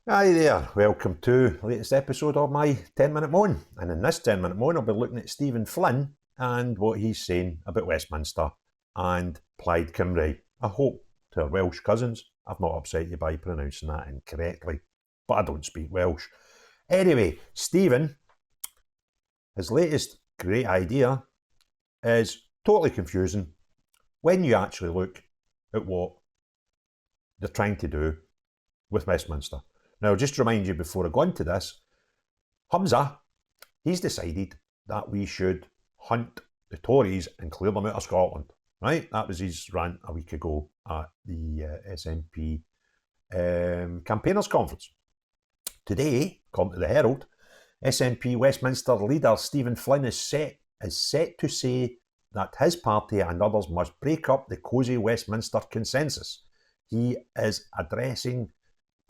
Hi there, welcome to the latest episode of my 10-minute moan. And in this 10-minute moan, I'll be looking at Stephen Flynn and what he's saying about Westminster and Plaid Cymru. I hope to our Welsh cousins I've not upset you by pronouncing that incorrectly, but I don't speak Welsh. Anyway, Stephen, his latest great idea is totally confusing when you actually look at what they're trying to do with Westminster. Now, just to remind you before I go into this, Humza, he's decided that we should hunt the Tories and clear them out of Scotland. Right? That was his rant a week ago at the SNP campaigners conference. Today, according to the Herald, SNP Westminster leader Stephen Flynn is set to say that his party and others must break up the cosy Westminster consensus. He is addressing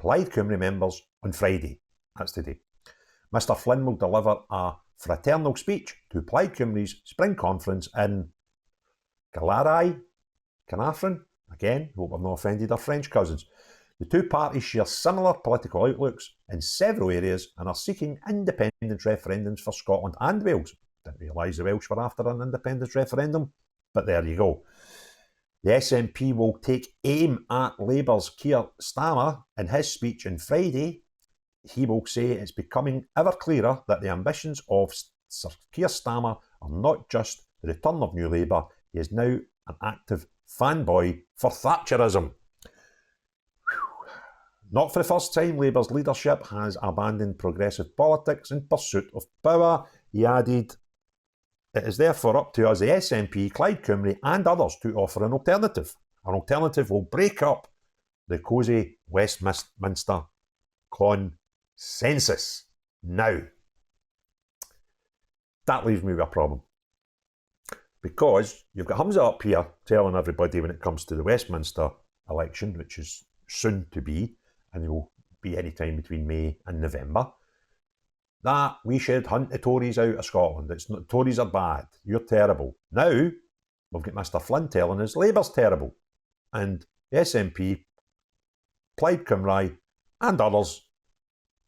Plaid Cymru members on Friday. That's today. Mr Flynn will deliver a fraternal speech to Plaid Cymru's spring conference in Carnarvon. Again, hope I've not offended our French cousins. The two parties share similar political outlooks in several areas and are seeking independence referendums for Scotland and Wales. Didn't realise the Welsh were after an independence referendum, but there you go. The SNP will take aim at Labour's Keir Starmer in his speech on Friday. He will say it's becoming ever clearer that the ambitions of Sir Keir Starmer are not just the return of New Labour, he is now an active fanboy for Thatcherism. Not for the first time, Labour's leadership has abandoned progressive politics in pursuit of power. He added, it is therefore up to us, the SNP, Plaid Cymru and others to offer an alternative. An alternative will break up the cosy Westminster consensus. Now, that leaves me with a problem. Because you've got Humza up here telling everybody when it comes to the Westminster election, which is soon to be, and it will be any time between May and November, that we should hunt the Tories out of Scotland. Tories are bad. You're terrible. Now, we've got Mr Flynn telling us Labour's terrible. And the SNP, Plaid Cymru and others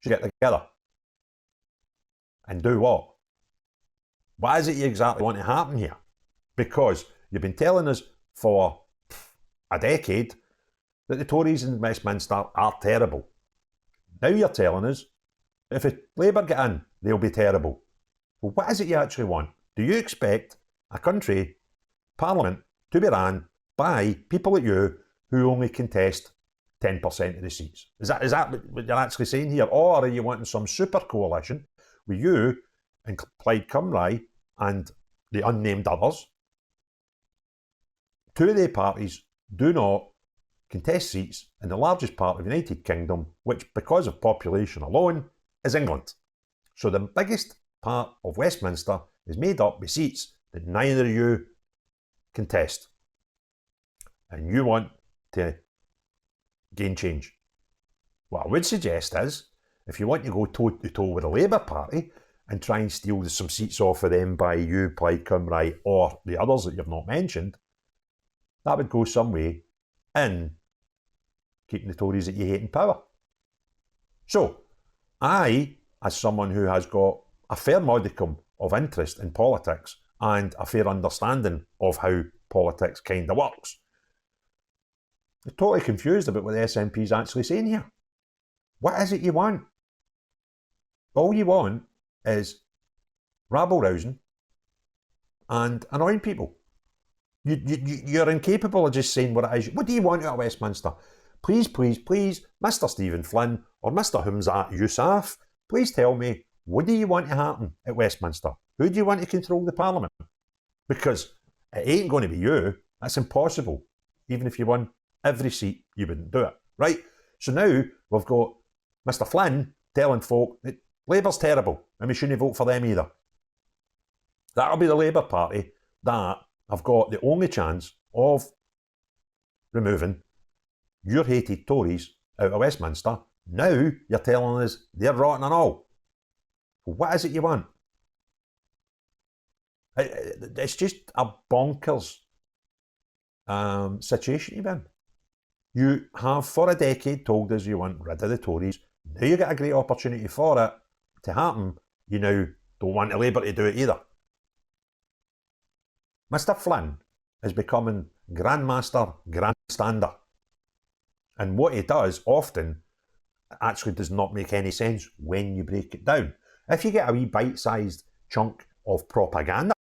should get together. And do what? What is it you exactly want to happen here? Because you've been telling us for a decade that the Tories in Westminster are terrible. Now you're telling us if Labour get in, they'll be terrible. Well, what is it you actually want? Do you expect a country, Parliament, to be run by people like you who only contest 10% of the seats? Is that what you're actually saying here? Or are you wanting some super coalition with you and Plaid Cymru and the unnamed others? Two of the parties do not contest seats in the largest part of the United Kingdom, which, because of population alone, is England. So the biggest part of Westminster is made up with seats that neither of you contest. And you want to gain change. What I would suggest is, if you want to go toe to toe with the Labour Party and try and steal some seats off of them by you, Plaid Cymru, or the others that you've not mentioned, that would go some way in keeping the Tories that you hate in power. So, I, as someone who has got a fair modicum of interest in politics and a fair understanding of how politics kind of works, I'm totally confused about what the SNP is actually saying here. What is it you want? All you want is rabble-rousing and annoying people. You're incapable of just saying what it is. What do you want out of Westminster? Please, please, please, Mr Stephen Flynn or Mr Humza Yousaf, please tell me, what do you want to happen at Westminster? Who do you want to control the Parliament? Because it ain't going to be you. That's impossible. Even if you won every seat, you wouldn't do it. Right? So now we've got Mr Flynn telling folk that Labour's terrible and we shouldn't vote for them either. That'll be the Labour Party that have got the only chance of removing your hated Tories out of Westminster. Now you're telling us they're rotten and all. What is it you want? It's just a bonkers situation you've been. You have for a decade told us you want rid of the Tories. Now you get a great opportunity for it to happen, you now don't want the Labour to do it either. Mr Flynn is becoming Grandmaster Grandstander. And what he does often actually does not make any sense when you break it down. If you get a wee bite-sized chunk of propaganda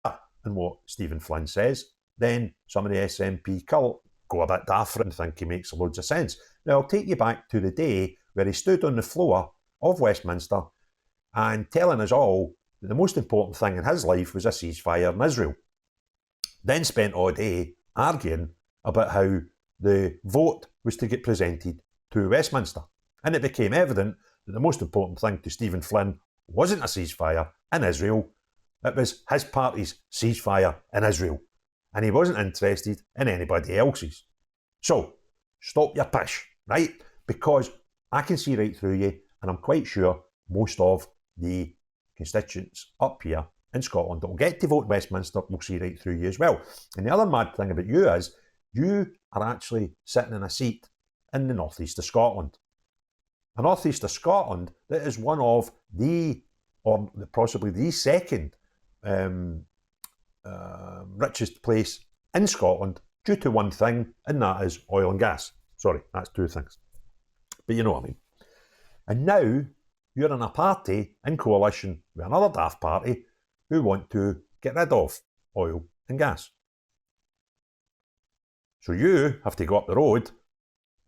in what Stephen Flynn says, then some of the SNP cult go a bit daft and think he makes loads of sense. Now, I'll take you back to the day where he stood on the floor of Westminster and telling us all that the most important thing in his life was a ceasefire in Israel. Then spent all day arguing about how the vote was to get presented to Westminster. And it became evident that the most important thing to Stephen Flynn wasn't a ceasefire in Israel, it was his party's ceasefire in Israel. And he wasn't interested in anybody else's. So, stop your pish, right? Because I can see right through you, and I'm quite sure most of the constituents up here in Scotland that will get to vote Westminster will see right through you as well. And the other mad thing about you is, you are actually sitting in a seat in the northeast of Scotland. The northeast of Scotland, that is one of the, or possibly the second richest place in Scotland due to one thing, and that is oil and gas. Sorry, that's two things. But you know what I mean. And now you're in a party in coalition with another daft party who want to get rid of oil and gas. So you have to go up the road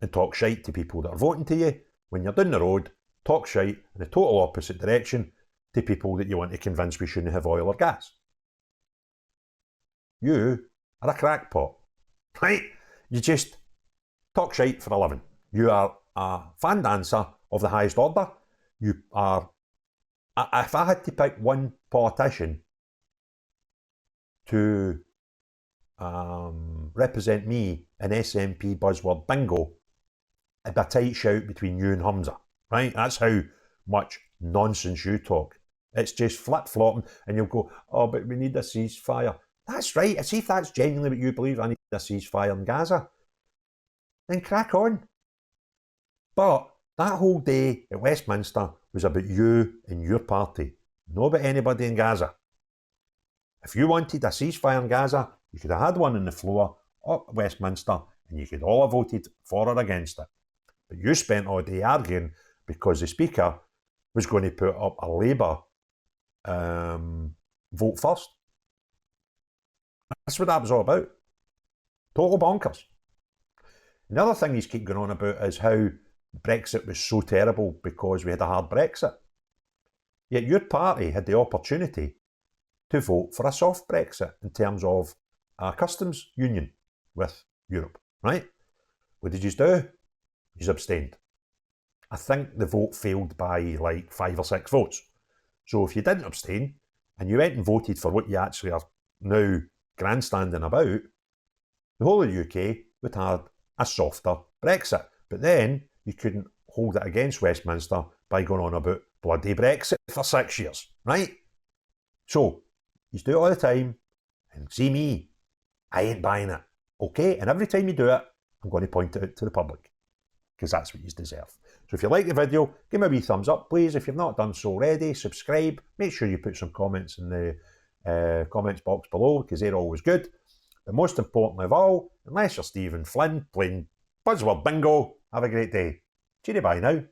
and talk shite to people that are voting to you. When you're down the road, talk shite in the total opposite direction to people that you want to convince we shouldn't have oil or gas. You are a crackpot, right? You just talk shite for a living. You are a fan dancer of the highest order. You are, if I had to pick one politician to represent me in SNP buzzword bingo, it'd be a tight shout between you and Humza, right? That's how much nonsense you talk. It's just flip-flopping, and you'll go, oh, but we need a ceasefire. That's right. See if that's genuinely what you believe, I need a ceasefire in Gaza. Then crack on. But that whole day at Westminster was about you and your party, not about anybody in Gaza. If you wanted a ceasefire in Gaza, you could have had one on the floor at Westminster, and you could all have voted for or against it. But you spent all day arguing because the Speaker was going to put up a Labour vote first. That's what that was all about. Total bonkers. And the other thing he's keep going on about is how Brexit was so terrible because we had a hard Brexit. Yet your party had the opportunity to vote for a soft Brexit in terms of a customs union with Europe, right? What did you do? You abstained. I think the vote failed by like 5 or 6 votes. So if you didn't abstain and you went and voted for what you actually are now grandstanding about, the whole of the UK would have a softer Brexit. But then you couldn't hold it against Westminster by going on about bloody Brexit for 6 years, right? So you do it all the time, and see me, I ain't buying it, okay? And every time you do it, I'm going to point it out to the public, because that's what you deserve. So if you like the video, give me a wee thumbs up, please. If you've not done so already, subscribe. Make sure you put some comments in the comments box below, because they're always good. But most importantly of all, unless you're Stephen Flynn playing buzzword bingo, have a great day. Cheery bye now.